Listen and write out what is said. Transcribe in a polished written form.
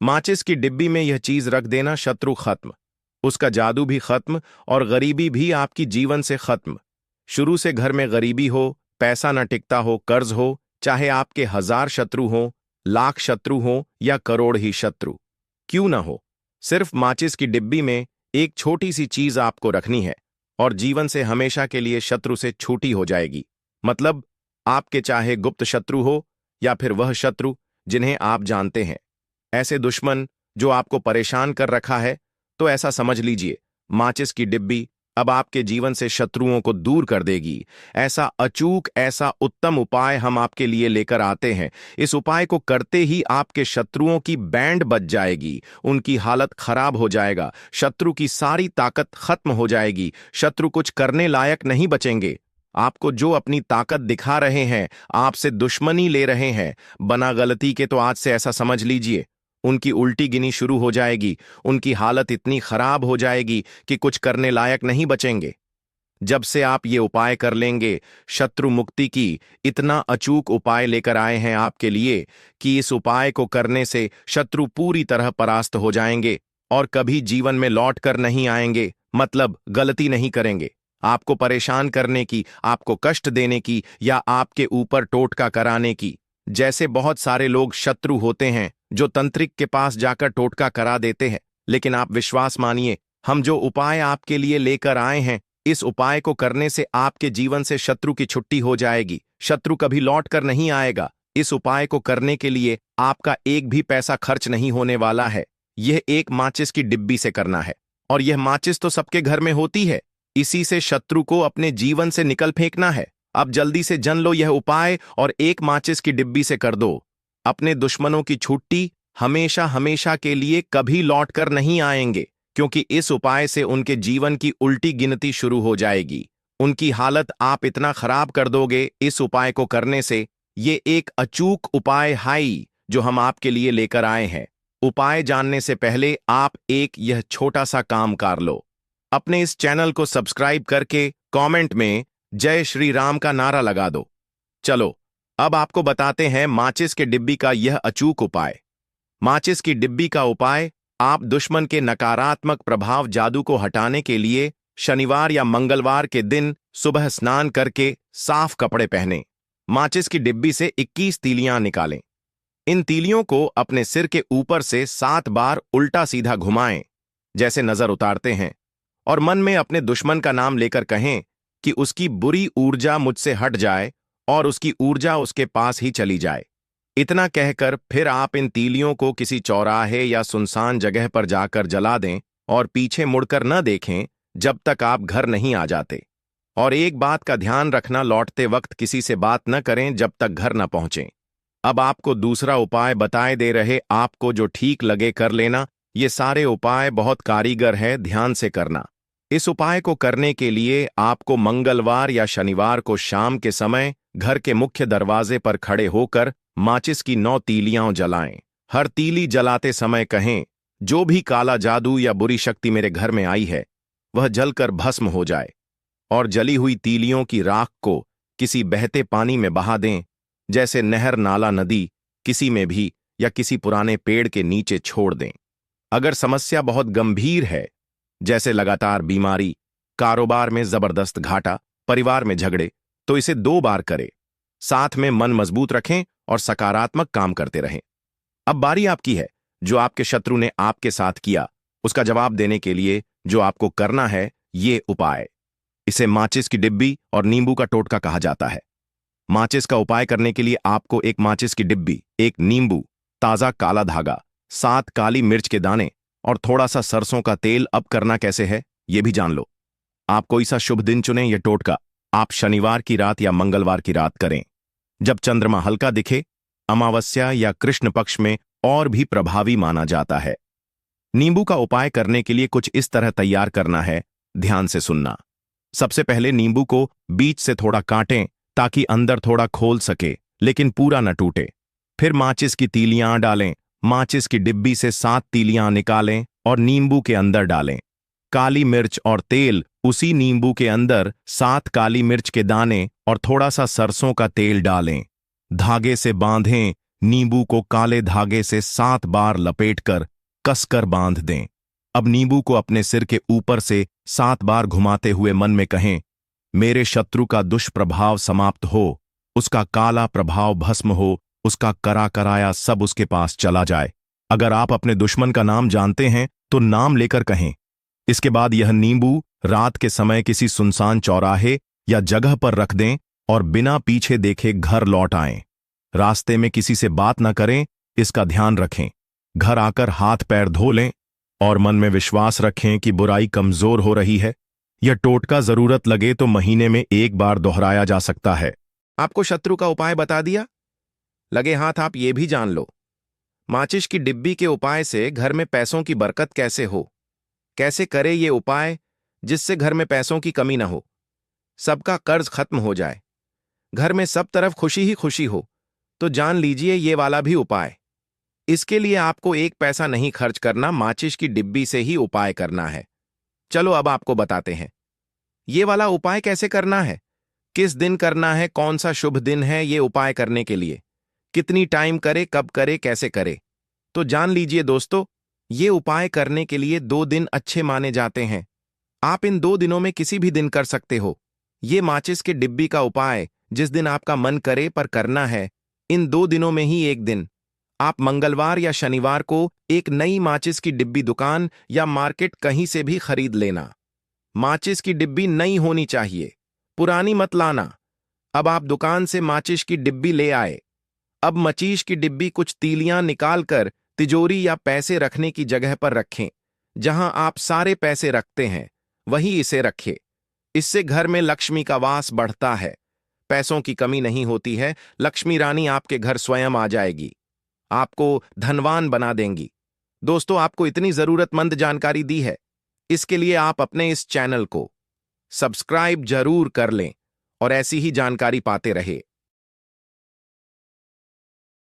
माचिस की डिब्बी में यह चीज रख देना, शत्रु खत्म, उसका जादू भी खत्म और गरीबी भी आपकी जीवन से खत्म। शुरू से घर में गरीबी हो, पैसा न टिकता हो, कर्ज हो, चाहे आपके 1000 शत्रु हो, लाख शत्रु हो या करोड़ ही शत्रु क्यों ना हो, सिर्फ माचिस की डिब्बी में एक छोटी सी चीज आपको रखनी है और जीवन से हमेशा के लिए शत्रु से छूटी हो जाएगी। मतलब आपके चाहे गुप्त शत्रु हो या फिर वह शत्रु जिन्हें आप जानते हैं, ऐसे दुश्मन जो आपको परेशान कर रखा है, तो ऐसा समझ लीजिए माचिस की डिब्बी अब आपके जीवन से शत्रुओं को दूर कर देगी। ऐसा अचूक, ऐसा उत्तम उपाय हम आपके लिए लेकर आते हैं। इस उपाय को करते ही आपके शत्रुओं की बैंड बज जाएगी, उनकी हालत खराब हो जाएगा, शत्रु की सारी ताकत खत्म हो जाएगी, शत्रु कुछ करने लायक नहीं बचेंगे। आपको जो अपनी ताकत दिखा रहे हैं, आपसे दुश्मनी ले रहे हैं, बना गलती के, तो आज से ऐसा समझ लीजिए उनकी उल्टी गिनी शुरू हो जाएगी, उनकी हालत इतनी खराब हो जाएगी कि कुछ करने लायक नहीं बचेंगे। जब से आप ये उपाय कर लेंगे, शत्रु मुक्ति की इतना अचूक उपाय लेकर आए हैं आपके लिए कि इस उपाय को करने से शत्रु पूरी तरह परास्त हो जाएंगे और कभी जीवन में लौट कर नहीं आएंगे। मतलब गलती नहीं करेंगे आपको परेशान करने की, आपको कष्ट देने की या आपके ऊपर टोटका कराने की। जैसे बहुत सारे लोग शत्रु होते हैं जो तंत्रिक के पास जाकर टोटका करा देते हैं, लेकिन आप विश्वास मानिए, हम जो उपाय आपके लिए लेकर आए हैं, इस उपाय को करने से आपके जीवन से शत्रु की छुट्टी हो जाएगी, शत्रु कभी लौट कर नहीं आएगा। इस उपाय को करने के लिए आपका एक भी पैसा खर्च नहीं होने वाला है। यह एक माचिस की डिब्बी से करना है और यह माचिस तो सबके घर में होती है। इसी से शत्रु को अपने जीवन से निकल फेंकना है। अब जल्दी से जन लो यह उपाय और एक माचिस की डिब्बी से कर दो। अपने दुश्मनों की छुट्टी हमेशा हमेशा के लिए कभी लौट कर नहीं आएंगे, क्योंकि इस उपाय से उनके जीवन की उल्टी गिनती शुरू हो जाएगी। उनकी हालत आप इतना खराब कर दोगे इस उपाय को करने से। ये एक अचूक उपाय हाई जो हम आपके लिए लेकर आए हैं। उपाय जानने से पहले आप एक यह छोटा सा काम कर लो। अपने इस चैनल को सब्सक्राइब करके कमेंट में जय श्री राम का नारा लगा दो। चलो अब आपको बताते हैं माचिस के डिब्बी का यह अचूक उपाय। माचिस की डिब्बी का उपाय, आप दुश्मन के नकारात्मक प्रभाव जादू को हटाने के लिए शनिवार या मंगलवार के दिन सुबह स्नान करके साफ कपड़े पहने, माचिस की डिब्बी से 21 तीलियां निकालें। इन तीलियों को अपने सिर के ऊपर से 7 बार उल्टा सीधा घुमाएं जैसे नजर उतारते हैं, और मन में अपने दुश्मन का नाम लेकर कहें कि उसकी बुरी ऊर्जा मुझसे हट जाए और उसकी ऊर्जा उसके पास ही चली जाए। इतना कहकर फिर आप इन तीलियों को किसी चौराहे या सुनसान जगह पर जाकर जला दें और पीछे मुड़कर न देखें जब तक आप घर नहीं आ जाते। और एक बात का ध्यान रखना, लौटते वक्त किसी से बात न करें जब तक घर न पहुंचें। अब आपको दूसरा उपाय बताए दे रहे, आपको जो ठीक लगे कर लेना। ये सारे उपाय बहुत कारीगर है, ध्यान से करना। इस उपाय को करने के लिए आपको मंगलवार या शनिवार को शाम के समय घर के मुख्य दरवाजे पर खड़े होकर माचिस की 9 तीलियां जलाएं। हर तीली जलाते समय कहें, जो भी काला जादू या बुरी शक्ति मेरे घर में आई है वह जलकर भस्म हो जाए। और जली हुई तीलियों की राख को किसी बहते पानी में बहा दें, जैसे नहर, नाला, नदी, किसी में भी, या किसी पुराने पेड़ के नीचे छोड़ दें। अगर समस्या बहुत गंभीर है, जैसे लगातार बीमारी, कारोबार में जबरदस्त घाटा, परिवार में झगड़े, तो इसे 2 बार करें। साथ में मन मजबूत रखें और सकारात्मक काम करते रहें। अब बारी आपकी है। जो आपके शत्रु ने आपके साथ किया उसका जवाब देने के लिए जो आपको करना है ये उपाय। इसे माचिस की डिब्बी और नींबू का टोटका कहा जाता है। माचिस का उपाय करने के लिए आपको एक माचिस की डिब्बी, एक नींबू, ताजा काला धागा, 7 काली मिर्च के दाने और थोड़ा सा सरसों का तेल। अब करना कैसे है यह भी जान लो। आप कोई सा शुभ दिन चुनें। यह टोटका आप शनिवार की रात या मंगलवार की रात करें, जब चंद्रमा हल्का दिखे, अमावस्या या कृष्ण पक्ष में, और भी प्रभावी माना जाता है। नींबू का उपाय करने के लिए कुछ इस तरह तैयार करना है, ध्यान से सुनना। सबसे पहले नींबू को बीच से थोड़ा काटें ताकि अंदर थोड़ा खोल सके लेकिन पूरा न टूटे। फिर माचिस की तीलियां डालें। माचिस की डिब्बी से 7 तीलियां निकालें और नींबू के अंदर डालें। काली मिर्च और तेल उसी नींबू के अंदर, 7 काली मिर्च के दाने और थोड़ा सा सरसों का तेल डालें। धागे से बांधें नींबू को काले धागे से 7 बार लपेटकर कसकर बांध दें। अब नींबू को अपने सिर के ऊपर से 7 बार घुमाते हुए मन में कहें, मेरे शत्रु का दुष्प्रभाव समाप्त हो, उसका काला प्रभाव भस्म हो, उसका करा कराया सब उसके पास चला जाए। अगर आप अपने दुश्मन का नाम जानते हैं तो नाम लेकर कहें। इसके बाद यह नींबू रात के समय किसी सुनसान चौराहे या जगह पर रख दें और बिना पीछे देखे घर लौट आएं। रास्ते में किसी से बात न करें, इसका ध्यान रखें। घर आकर हाथ पैर धो लें और मन में विश्वास रखें कि बुराई कमजोर हो रही है। यह टोटका जरूरत लगे तो महीने में 1 बार दोहराया जा सकता है। आपको शत्रु का उपाय बता दिया? लगे हाथ आप ये भी जान लो, माचिस की डिब्बी के उपाय से घर में पैसों की बरकत कैसे हो। कैसे करे ये उपाय जिससे घर में पैसों की कमी ना हो, सबका कर्ज खत्म हो जाए, घर में सब तरफ खुशी ही खुशी हो। तो जान लीजिए ये वाला भी उपाय। इसके लिए आपको 1 पैसा नहीं खर्च करना, माचिस की डिब्बी से ही उपाय करना है। चलो अब आपको बताते हैं ये वाला उपाय कैसे करना है, किस दिन करना है, कौन सा शुभ दिन है ये उपाय करने के लिए, कितनी टाइम करे, कब करे, कैसे करे। तो जान लीजिए दोस्तों, ये उपाय करने के लिए 2 दिन अच्छे माने जाते हैं। आप इन 2 दिनों में किसी भी दिन कर सकते हो। ये माचिस के डिब्बी का उपाय जिस दिन आपका मन करे पर करना है। इन 2 दिनों में ही एक दिन आप मंगलवार या शनिवार को एक नई माचिस की डिब्बी दुकान या मार्केट कहीं से भी खरीद लेना। माचिस की डिब्बी नई होनी चाहिए, पुरानी मत लाना। अब आप दुकान से माचिस की डिब्बी ले आए। अब माचिस की डिब्बी कुछ तीलियां निकालकर तिजोरी या पैसे रखने की जगह पर रखें। जहां आप सारे पैसे रखते हैं वहीं इसे रखें। इससे घर में लक्ष्मी का वास बढ़ता है, पैसों की कमी नहीं होती है। लक्ष्मी रानी आपके घर स्वयं आ जाएगी, आपको धनवान बना देंगी। दोस्तों, आपको इतनी जरूरतमंद जानकारी दी है, इसके लिए आप अपने इस चैनल को सब्सक्राइब जरूर कर लें और ऐसी ही जानकारी पाते रहे।